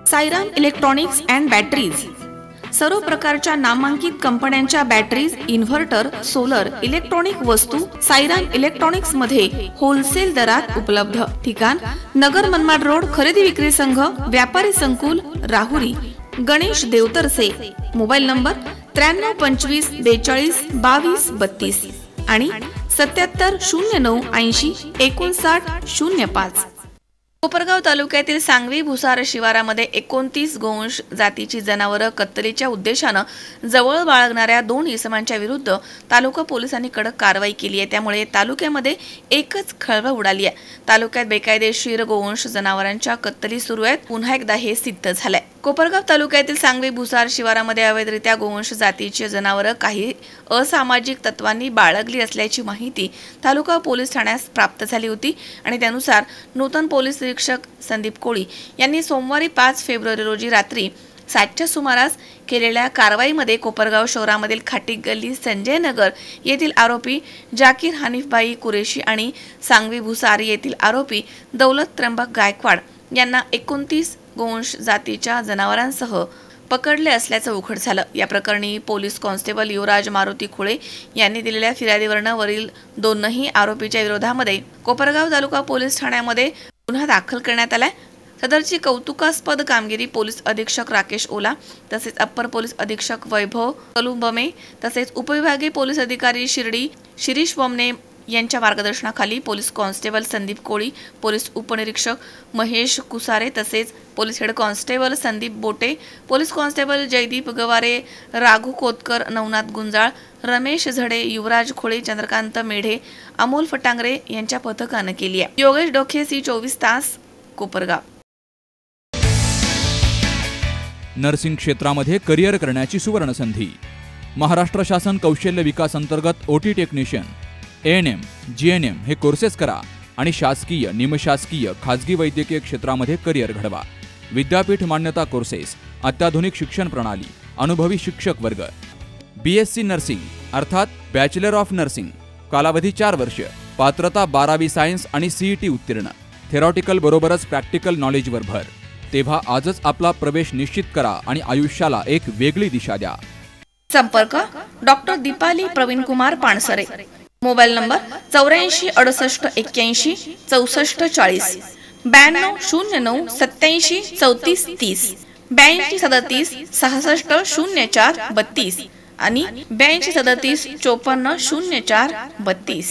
Sairam electronics and batteries सर्व प्रकारच्या नामांकित कंपन्यांच्या बॅटरीज, इन्व्हर्टर, सोलर, इलेक्ट्रॉनिक वस्तू साईराम इलेक्ट्रॉनिक्स मध्ये होलसेल दरात उपलब्ध। ठिकाण नगर मनमाड रोड, खरेदी विक्री संघ, व्यापारी संकुल, राहुरी। गणेश देवतरसे। मोबाईल नंबर 93 25 42 22 32 आणि 77 09 80 59 05। कोपरगाव तालुक्यातील सांगवी भुसार शिवारामध्ये 29 गोवंश जातीची जनावरं कत्तलीच्या उद्देशानं जवळ बाळगणाऱ्या 2 इसमांच्या विरुद्ध तालुका पोलिसांनी कडक कारवाई केली आहे। त्यामुळे तालुक्यामध्ये एकच खळबळ उडाली आहे। तालुक्यात बेकायदेशीर गोवंश जनावरांच्या कत्तली सुरू आहेत। पुन्हा एकदा हे सिद्ध झालंय। कोपरगाव तालुक्यातील सांगवी भुसार शिवारामध्ये अवैधरित्या गोवंश जातीची जनावरं काही असामाजिक तत्वांनी बाळगली असल्याची माहिती तालुका पोलीस ठाण्यास प्राप्त झाली होती आणि त्यानुसार नूतन पोलीस निरीक्षक संदीप कोळी यांनी सोमवारी 5 फेब्रुवारी रोजी रात्री 7च्या सुमारास केलेल्या कारवाईमध्ये कोपरगाव शहरामधील खाटीक गल्ली, संजय नगर येथील आरोपी जाकीर हनीफबाई कुरेशी आणि सांगवी भुसार येथील आरोपी दौलत त्र्यंबक गायकवाड यांना 29 गोवंश जातीच्या जनावरांसह पकडले असल्याचं उघड झालं। या प्रकरणी पोलीस कॉन्स्टेबल युवराज मारुती खुळे यांनी दिलेल्या फिर्यादीवरून वरील 2 आरोपीच्या विरोधामध्ये कोपरगाव तालुका पोलीस ठाण्यामध्ये गुन्हा दाखल करण्यात आलाय। सदरची कौतुकास्पद कामगिरी पोलीस अधीक्षक राकेश ओला तसेच अप्पर पोलीस अधीक्षक वैभव कलुंबमे तसेच उपविभागीय पोलीस अधिकारी शिर्डी शिरीष बोमने यांच्या मार्गदर्शनाखाली पोलीस कॉन्स्टेबल संदीप कोळी, पोलीस उपनिरीक्षक महेश कुसारे तसेच पोलीस हेड कॉन्स्टेबल संदीप बोटे, पोलीस कॉन्स्टेबल जयदीप गवारे, राघू कोतकर, नवनाथ गुंजाळ, रमेश झडे, युवराज खोळे, चंद्रकांत मेढे, अमोल फटांगरे यांच्या पथकानं केली आहे। योगेश डोखे, सी24 तास, कोपरगाव। नर्सिंग क्षेत्रामध्ये करिअर करण्याची सुवर्ण संधी। महाराष्ट्र शासन कौशल्य विकास अंतर्गत ओटी टेक्निशियन, ANM, GNM हे कोर्सेस करा आणि शासकीय, निमशासकीय, खाजगी वैद्यकीय क्षेत्रामध्ये करिअर घडवा। विद्यापीठ मान्यता कोर्सेस, अत्याधुनिक शिक्षण प्रणाली, अनुभवी शिक्षक वर्ग। BSc नर्सिंग अर्थात बॅचलर ऑफ नर्सिंग, कालावधी 4 वर्ष, पात्रता 12वी सायन्स आणि CET उत्तीर्ण, थेरॉटिकल बरोबरच प्रॅक्टिकल नॉलेजवर भर। तेव्हा आजच आपला प्रवेश निश्चित करा आणि आयुष्याला एक वेगळी दिशा द्या। संपर्क doctor Deepali Praveen Kumar Pansare. Mobile number 84 68 81 64 40, 92 09 87 34 30, 82 37 66 04 32 आणि 82 37 54 04 32।